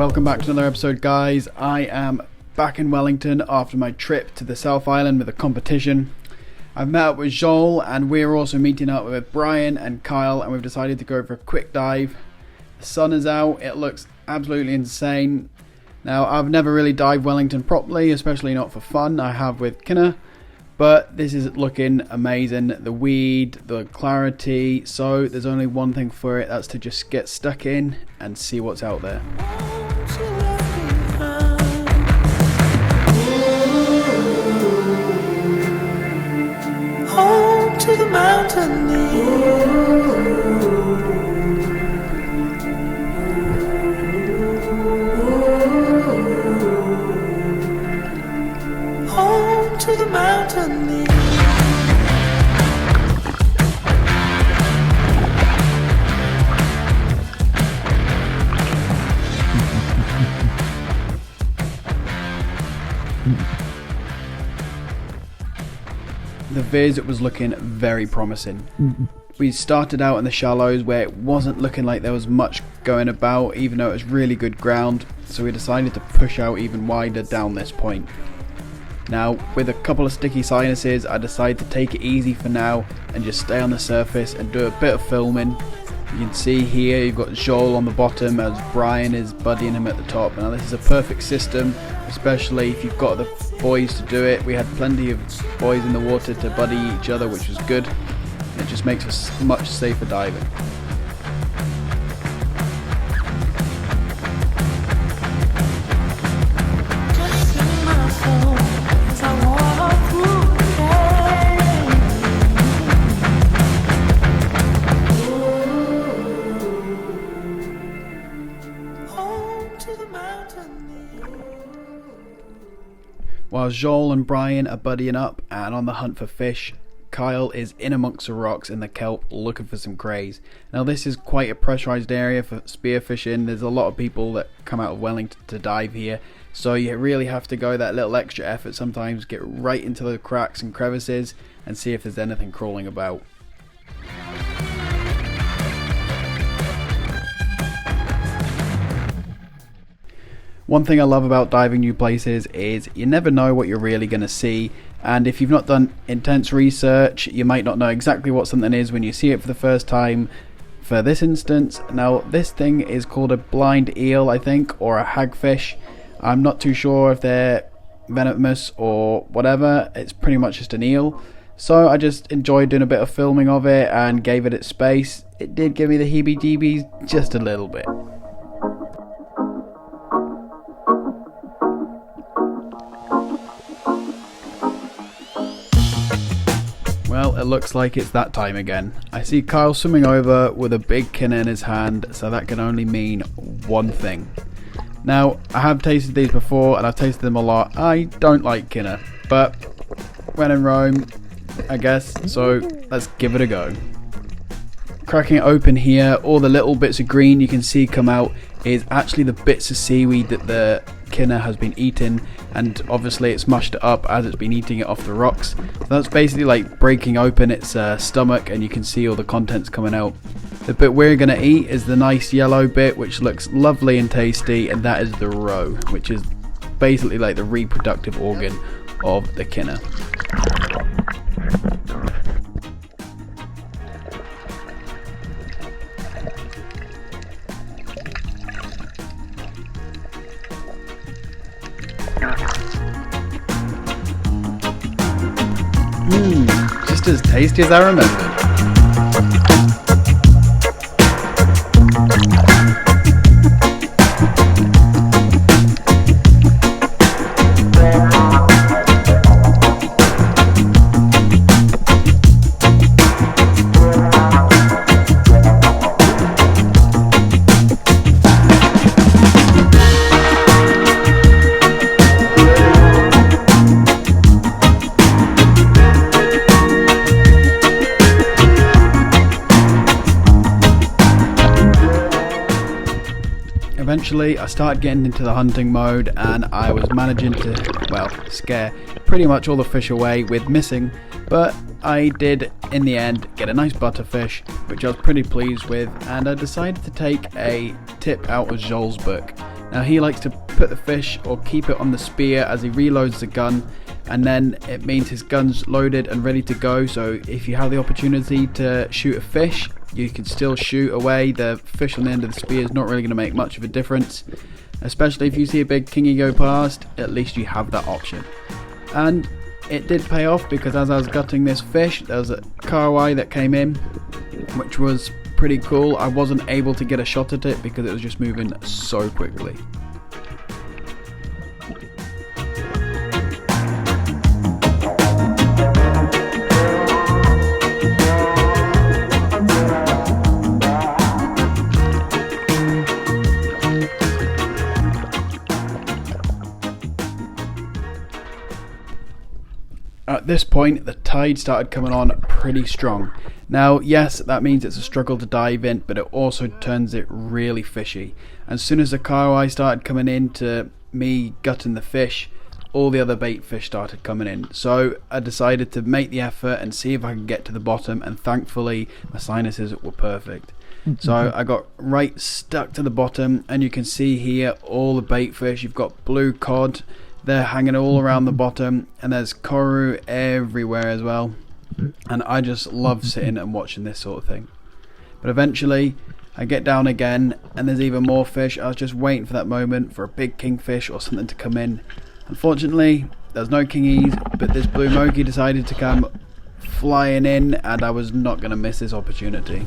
Welcome back to another episode, guys. I am back in Wellington after my trip to the South Island with a competition. I've met up with Joel and we're also meeting up with Brian and Kyle, and we've decided to go for a quick dive. The sun is out, it looks absolutely insane. Now, I've never really dived Wellington properly, especially not for fun. I have with Kinner, but this is looking amazing. The weed, the clarity, so there's only one thing for it, that's to just get stuck in and see what's out there. Home to the mountain home to the mountain The viz was looking very promising. We started out in the shallows where it wasn't looking like there was much going about, even though it was really good ground, so we decided to push out even wider down this point. Now, with a couple of sticky sinuses, I decided to take it easy for now and just stay on the surface and do a bit of filming. You can see here you've got Joel on the bottom as Brian is buddying him at the top. Now this is a perfect system, especially if you've got the boys to do it. We had plenty of boys in the water to buddy each other, which was good. It just makes us much safer diving. While Joel and Brian are buddying up and on the hunt for fish, Kyle is in amongst the rocks in the kelp looking for some crays. Now this is quite a pressurised area for spearfishing. There's a lot of people that come out of Wellington to dive here, so you really have to go that little extra effort sometimes, get right into the cracks and crevices and see if there's anything crawling about. One thing I love about diving new places is you never know what you're really going to see, and if you've not done intense research you might not know exactly what something is when you see it for the first time. For this instance, now this thing is called a blind eel, I think, or a hagfish. I'm not too sure if they're venomous or whatever, it's pretty much just an eel. So I just enjoyed doing a bit of filming of it and gave it its space. It did give me the heebie-jeebies just a little bit. Well, it looks like it's that time again. I see Kyle swimming over with a big kinner in his hand, so that can only mean one thing. Now, I have tasted these before and I've tasted them a lot. I don't like kinner, but when in Rome, I guess, so let's give it a go. Cracking it open here, all the little bits of green you can see come out is actually the bits of seaweed that the kinner has been eating, and obviously it's mushed it up as it's been eating it off the rocks. So that's basically like breaking open its stomach, and you can see all the contents coming out. The bit we're going to eat is the nice yellow bit, which looks lovely and tasty, and that is the roe, which is basically like the reproductive organ of the kinner. Just as tasty as I remembered. Eventually I started getting into the hunting mode and I was managing to, well, scare pretty much all the fish away with missing, but I did in the end get a nice butterfish, which I was pretty pleased with, and I decided to take a tip out of Joel's book. Now he likes to put the fish or keep it on the spear as he reloads the gun, and then it means his gun's loaded and ready to go. So if you have the opportunity to shoot a fish, you can still shoot away. The fish on the end of the spear is not really going to make much of a difference, especially if you see a big kingy go past. At least you have that option. And it did pay off, because as I was gutting this fish, there was a kahawai that came in, which was pretty cool. I wasn't able to get a shot at it because it was just moving so quickly. At this point, the tide started coming on pretty strong. Now, yes, that means it's a struggle to dive in, but it also turns it really fishy. As soon as the kahawai started coming in to me gutting the fish, all the other bait fish started coming in. So I decided to make the effort and see if I could get to the bottom, and thankfully my sinuses were perfect. So I got right stuck to the bottom, and you can see here all the bait fish. You've got blue cod, they're hanging all around the bottom, and there's koru everywhere as well. And I just love sitting and watching this sort of thing. But eventually I get down again, and there's even more fish. I was just waiting for that moment for a big kingfish or something to come in. Unfortunately, there's no kingies, but this blue moki decided to come flying in, and I was not going to miss this opportunity.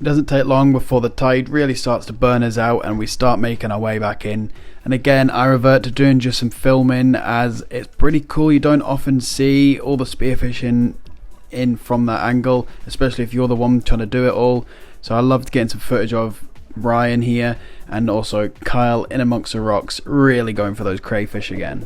It doesn't take long before the tide really starts to burn us out, and we start making our way back in. And again, I revert to doing just some filming, as it's pretty cool. You don't often see all the spearfishing in from that angle, especially if you're the one trying to do it all. So I loved getting some footage of Brian here, and also Kyle in amongst the rocks, really going for those crayfish again.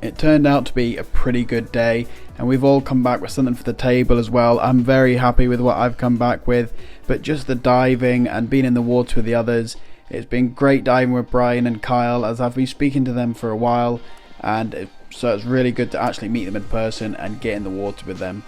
It turned out to be a pretty good day, and we've all come back with something for the table as well. I'm very happy with what I've come back with, but just the diving and being in the water with the others, it's been great diving with Brian and Kyle, as I've been speaking to them for a while, and so it's really good to actually meet them in person and get in the water with them.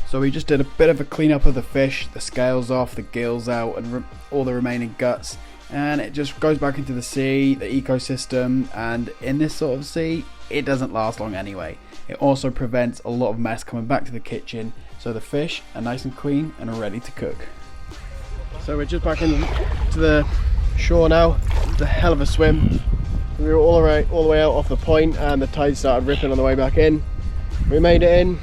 So we just did a bit of a clean up of the fish, the scales off, the gills out, and all the remaining guts, and it just goes back into the sea, the ecosystem, and in this sort of sea, it doesn't last long anyway. It also prevents a lot of mess coming back to the kitchen, so the fish are nice and clean and are ready to cook. So we're just back into the shore now. It's a hell of a swim. We were all the way out off the point, and the tide started ripping on the way back in. We made it in,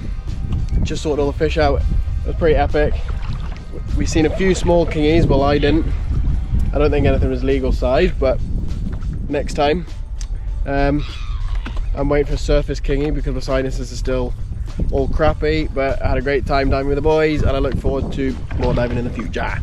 just sorted all the fish out. It was pretty epic. We seen a few small kingies, well I didn't. I don't think anything was legal size, but next time. I'm waiting for surface kingy because my sinuses are still all crappy, but I had a great time diving with the boys, and I look forward to more diving in the future.